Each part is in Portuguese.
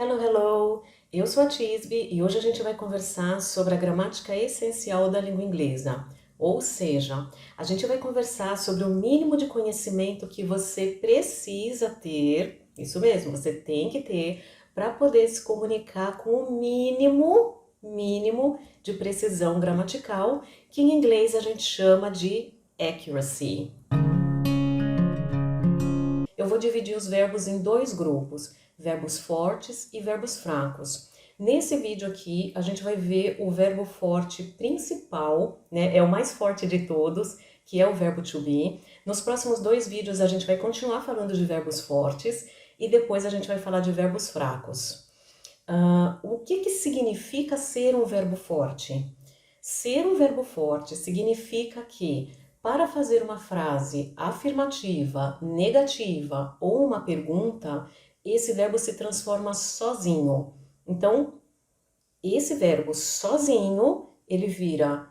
Hello, hello! Eu sou a Tisby e hoje a gente vai conversar sobre a gramática essencial da língua inglesa. Ou seja, a gente vai conversar sobre o mínimo de conhecimento que você precisa ter, isso mesmo, você tem que ter, para poder se comunicar com o mínimo de precisão gramatical, que em inglês a gente chama de accuracy. Eu vou dividir os verbos em dois grupos, verbos fortes e verbos fracos. Nesse vídeo aqui, a gente vai ver o verbo forte principal, né? É o mais forte de todos, que é o verbo to be. Nos próximos dois vídeos, a gente vai continuar falando de verbos fortes e depois a gente vai falar de verbos fracos. O que significa ser um verbo forte? Ser um verbo forte significa que, para fazer uma frase afirmativa, negativa ou uma pergunta, esse verbo se transforma sozinho. Então, esse verbo sozinho, ele vira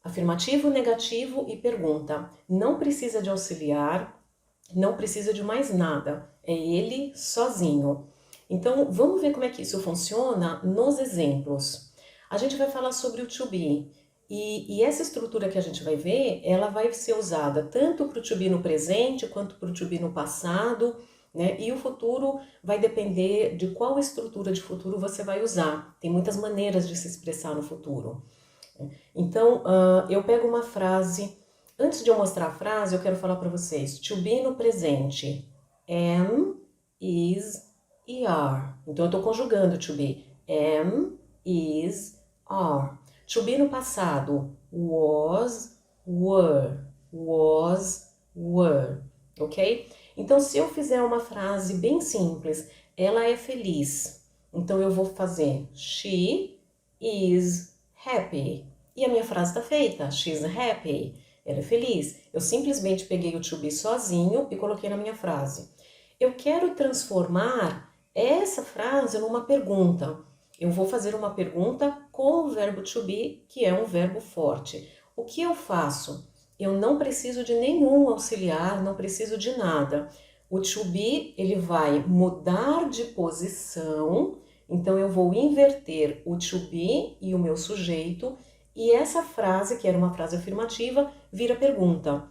afirmativo, negativo e pergunta. Não precisa de auxiliar, não precisa de mais nada. É ele sozinho. Então, vamos ver como é que isso funciona nos exemplos. A gente vai falar sobre o to be. E essa estrutura que a gente vai ver, ela vai ser usada tanto para o to be no presente, quanto para o to be no passado, né? E o futuro vai depender de qual estrutura de futuro você vai usar. Tem muitas maneiras de se expressar no futuro. Então, eu pego uma frase. Antes de eu mostrar a frase, eu quero falar para vocês. To be no presente. Am, is e are. Então, eu estou conjugando to be. Am, is, are. To be no passado. Was, were. Was, were. Ok? Então, se eu fizer uma frase bem simples, ela é feliz. Então, eu vou fazer she is happy. E a minha frase está feita. She's happy. Ela é feliz. Eu simplesmente peguei o to be sozinho e coloquei na minha frase. Eu quero transformar essa frase numa pergunta. Eu vou fazer uma pergunta com o verbo to be, que é um verbo forte. O que eu faço? Eu não preciso de nenhum auxiliar, não preciso de nada. O to be, ele vai mudar de posição, então eu vou inverter o to be e o meu sujeito, e essa frase, que era uma frase afirmativa, vira pergunta.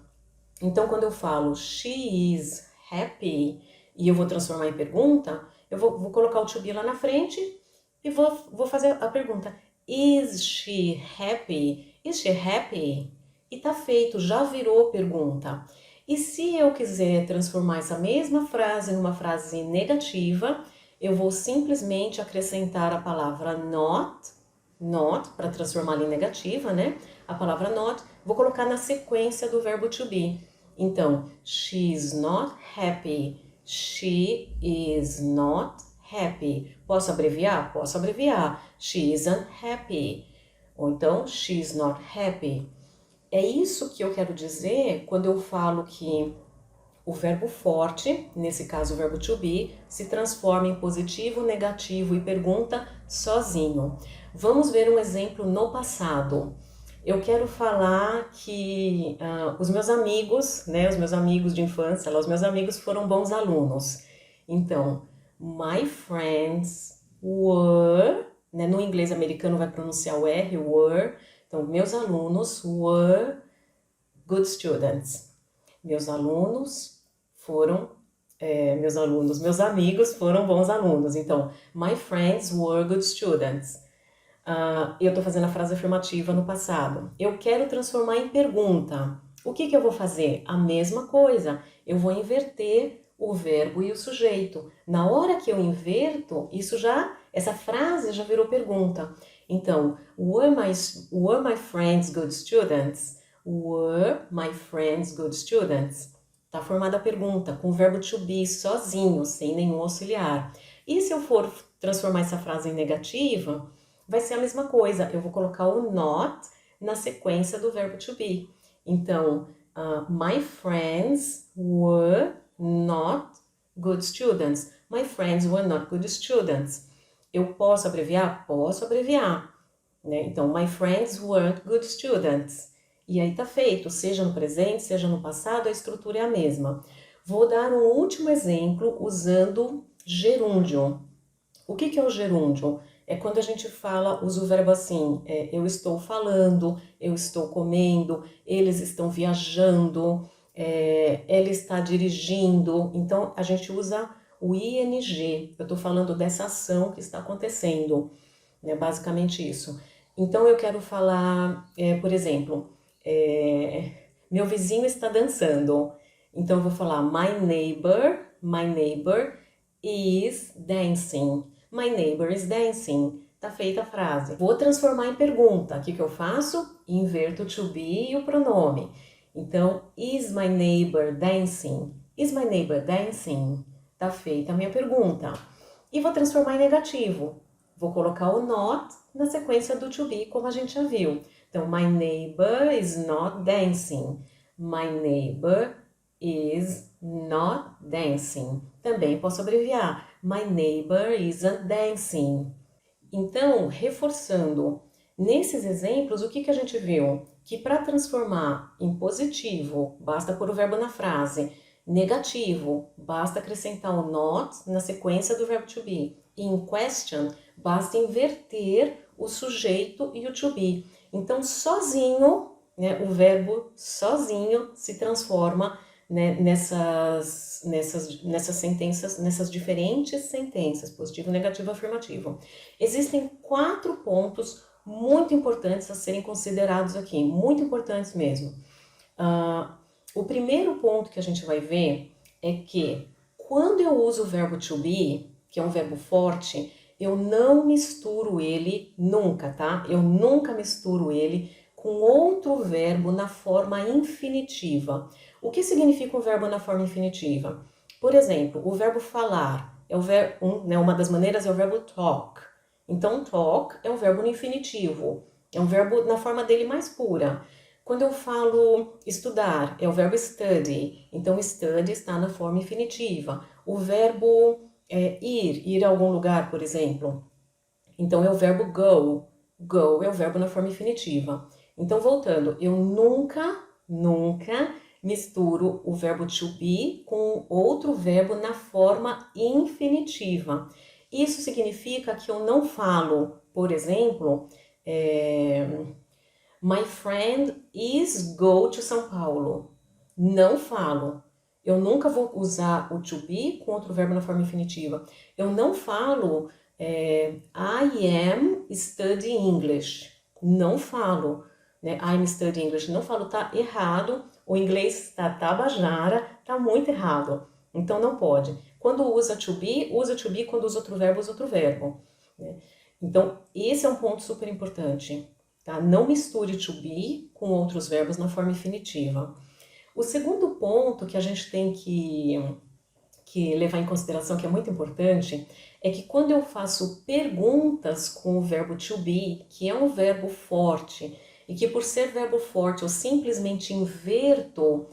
Então, quando eu falo she is happy, e eu vou transformar em pergunta, eu vou colocar o to be lá na frente e vou fazer a pergunta. Is she happy? Is she happy? E tá feito, já virou pergunta. E se eu quiser transformar essa mesma frase numa frase negativa, eu vou simplesmente acrescentar a palavra not, para transformá-la em negativa, né? A palavra not, vou colocar na sequência do verbo to be. Então, she's not happy. She is not happy. Posso abreviar? Posso abreviar. She isn't happy. Ou então, she's not happy. É isso que eu quero dizer quando eu falo que o verbo forte, nesse caso o verbo to be, se transforma em positivo, negativo e pergunta sozinho. Vamos ver um exemplo no passado. Eu quero falar que os meus amigos, né, os meus amigos de infância, os meus amigos foram bons alunos. Então, my friends were, né, no inglês americano vai pronunciar o R, were. Então, meus alunos were good students. Meus amigos foram bons alunos. Então, my friends were good students. Eu estou fazendo a frase afirmativa no passado. Eu quero transformar em pergunta. O que eu vou fazer? A mesma coisa. Eu vou inverter o verbo e o sujeito. Na hora que eu inverto, essa frase já virou pergunta. Então, were my friends good students? Were my friends good students? Está formada a pergunta com o verbo to be sozinho, sem nenhum auxiliar. E se eu for transformar essa frase em negativa, vai ser a mesma coisa. Eu vou colocar o not na sequência do verbo to be. Então, my friends were not good students. My friends were not good students. Eu posso abreviar? Posso abreviar. Né? Então, my friends weren't good students. E aí tá feito, seja no presente, seja no passado, a estrutura é a mesma. Vou dar um último exemplo usando gerúndio. O que é o gerúndio? É quando a gente fala, usa o verbo assim, eu estou falando, eu estou comendo, eles estão viajando, ela está dirigindo. Então, a gente usa o ing. Eu estou falando dessa ação que está acontecendo, né? Basicamente isso. Então, eu quero falar, por exemplo, meu vizinho está dançando. Então, eu vou falar my neighbor is dancing. My neighbor is dancing. Tá feita a frase. Vou transformar em pergunta. O que eu faço? Inverto o to be e o pronome. Então, is my neighbor dancing? Is my neighbor dancing? Tá feita a minha pergunta. E vou transformar em negativo. Vou colocar o not na sequência do to be, como a gente já viu. Então, my neighbor is not dancing. My neighbor is not dancing. Também posso abreviar. My neighbor isn't dancing. Então, reforçando, nesses exemplos, o que a gente viu? Que para transformar em positivo, basta pôr o verbo na frase. Negativo, basta acrescentar o not na sequência do verbo to be. E em question, basta inverter o sujeito e o to be. Então, sozinho, né, o verbo sozinho se transforma, né, nessas sentenças, nessas diferentes sentenças, positivo, negativo, afirmativo. Existem 4 pontos muito importantes a serem considerados aqui, muito importantes mesmo. O primeiro ponto que a gente vai ver é que quando eu uso o verbo to be, que é um verbo forte, eu não misturo ele nunca, tá? Eu nunca misturo ele com outro verbo na forma infinitiva. O que significa um verbo na forma infinitiva? Por exemplo, o verbo falar, uma das maneiras é o verbo talk. Então, talk é um verbo no infinitivo, é um verbo na forma dele mais pura. Quando eu falo estudar, é o verbo study, então study está na forma infinitiva. O verbo ir a algum lugar, por exemplo, então é o verbo go, go é o verbo na forma infinitiva. Então, voltando, eu nunca misturo o verbo to be com outro verbo na forma infinitiva. Isso significa que eu não falo, por exemplo, my friend is go to São Paulo. Não falo. Eu nunca vou usar o to be com outro verbo na forma infinitiva. Eu não falo I am studying English. Não falo. Né? I'm studying English. Não falo, tá errado. O inglês tá tabajara, tá muito errado. Então não pode. Quando usa to be, quando usa outro verbo, usa outro verbo. Né? Então, esse é um ponto super importante. Tá? Não misture to be com outros verbos na forma infinitiva. O segundo ponto que a gente tem que levar em consideração, que é muito importante, é que quando eu faço perguntas com o verbo to be, que é um verbo forte, e que por ser verbo forte eu simplesmente inverto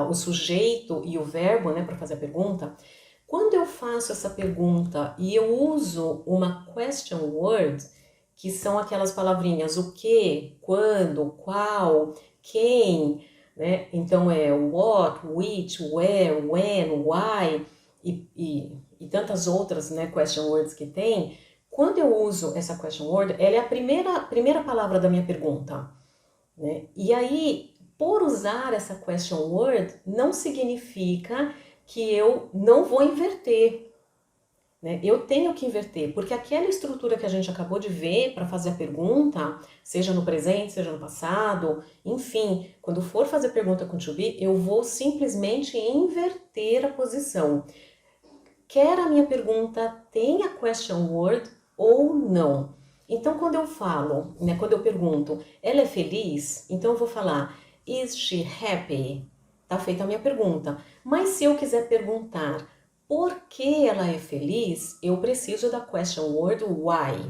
o sujeito e o verbo, né, para fazer a pergunta, quando eu faço essa pergunta e eu uso uma question word, que são aquelas palavrinhas o que, quando, qual, quem, né? Então é what, which, where, when, why e tantas outras, né, question words que tem. Quando eu uso essa question word, ela é a primeira palavra da minha pergunta, né? E aí, por usar essa question word, não significa que eu não vou inverter. Né? Eu tenho que inverter, porque aquela estrutura que a gente acabou de ver para fazer a pergunta, seja no presente, seja no passado, enfim, quando for fazer pergunta com to be, eu vou simplesmente inverter a posição. Quer a minha pergunta tenha question word ou não. Então, quando eu falo, né, quando eu pergunto, ela é feliz? Então eu vou falar, is she happy? Tá feita a minha pergunta. Mas se eu quiser perguntar por que ela é feliz, eu preciso da question word why.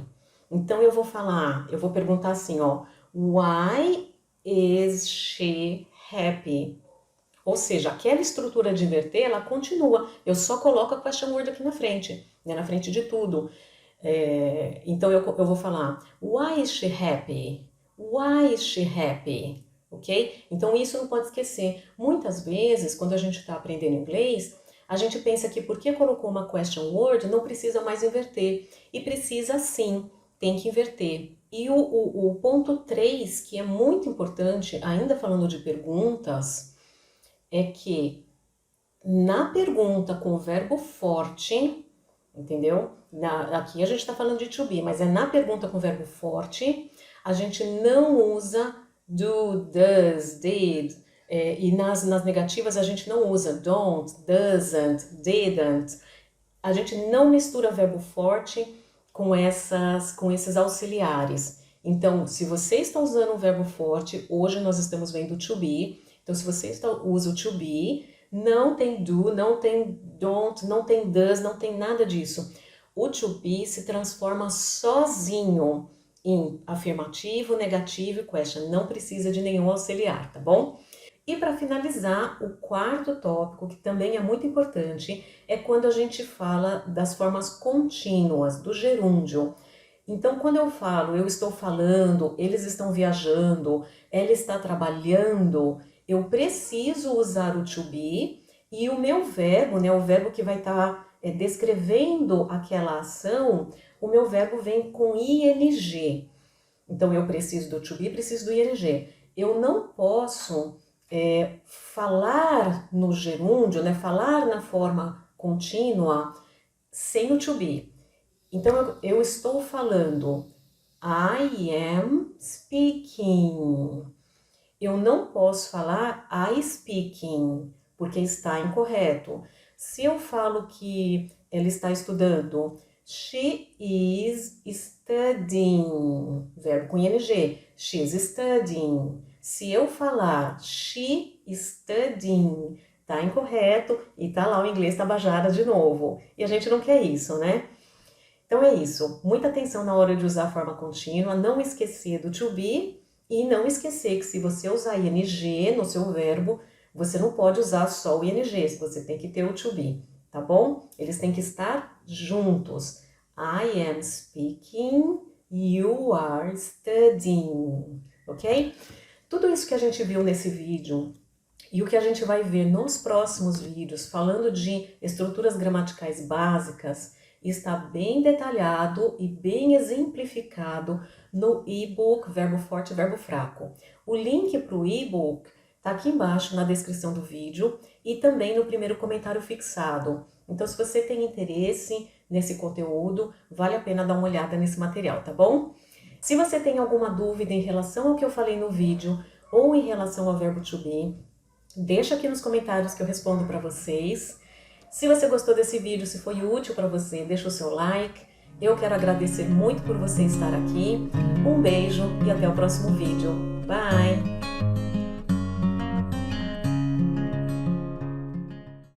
Então eu vou perguntar assim, ó, why is she happy? Ou seja, aquela estrutura de inverter, ela continua. Eu só coloco a question word aqui na frente, né, na frente de tudo. Então eu vou falar, why is she happy? Why is she happy? Ok? Então isso não pode esquecer. Muitas vezes, quando a gente está aprendendo inglês, A gente pensa que porque colocou uma question word, não precisa mais inverter. E precisa sim, tem que inverter. E o ponto 3, que é muito importante, ainda falando de perguntas, é que na pergunta com o verbo forte, entendeu? Aqui a gente está falando de to be, mas é na pergunta com o verbo forte, a gente não usa do, does, did, e nas negativas a gente não usa don't, doesn't, didn't. A gente não mistura verbo forte com esses auxiliares. Então, se você está usando um verbo forte, hoje nós estamos vendo to be. Então, se você usa o to be, não tem do, não tem don't, não tem does, não tem nada disso. O to be se transforma sozinho em afirmativo, negativo e question. Não precisa de nenhum auxiliar, tá bom? E para finalizar, o quarto tópico, que também é muito importante, é quando a gente fala das formas contínuas, do gerúndio. Então, quando eu falo, eu estou falando, eles estão viajando, ela está trabalhando, eu preciso usar o to be e o meu verbo, né, o verbo que vai estar descrevendo aquela ação, o meu verbo vem com ing. Então, eu preciso do to be, preciso do ing. Eu não posso falar no gerúndio, né, falar na forma contínua sem o to be. Então, eu estou falando I am speaking. Eu não posso falar I speaking, porque está incorreto. Se eu falo que ela está estudando, she is studying, verbo com ing, she is studying. Se eu falar she is studying, tá incorreto e tá lá o inglês tabajara de novo. E a gente não quer isso, né? Então é isso. Muita atenção na hora de usar a forma contínua, não esquecer do to be e não esquecer que se você usar ing no seu verbo, você não pode usar só o ing, você tem que ter o to be, tá bom? Eles têm que estar juntos. I am speaking, you are studying, ok? Tudo isso que a gente viu nesse vídeo e o que a gente vai ver nos próximos vídeos falando de estruturas gramaticais básicas está bem detalhado e bem exemplificado no e-book Verbo Forte e Verbo Fraco. O link para o e-book está aqui embaixo na descrição do vídeo e também no primeiro comentário fixado. Então, se você tem interesse nesse conteúdo, vale a pena dar uma olhada nesse material, tá bom? Se você tem alguma dúvida em relação ao que eu falei no vídeo ou em relação ao verbo to be, deixa aqui nos comentários que eu respondo para vocês. Se você gostou desse vídeo, se foi útil para você, deixa o seu like. Eu quero agradecer muito por você estar aqui. Um beijo e até o próximo vídeo. Bye!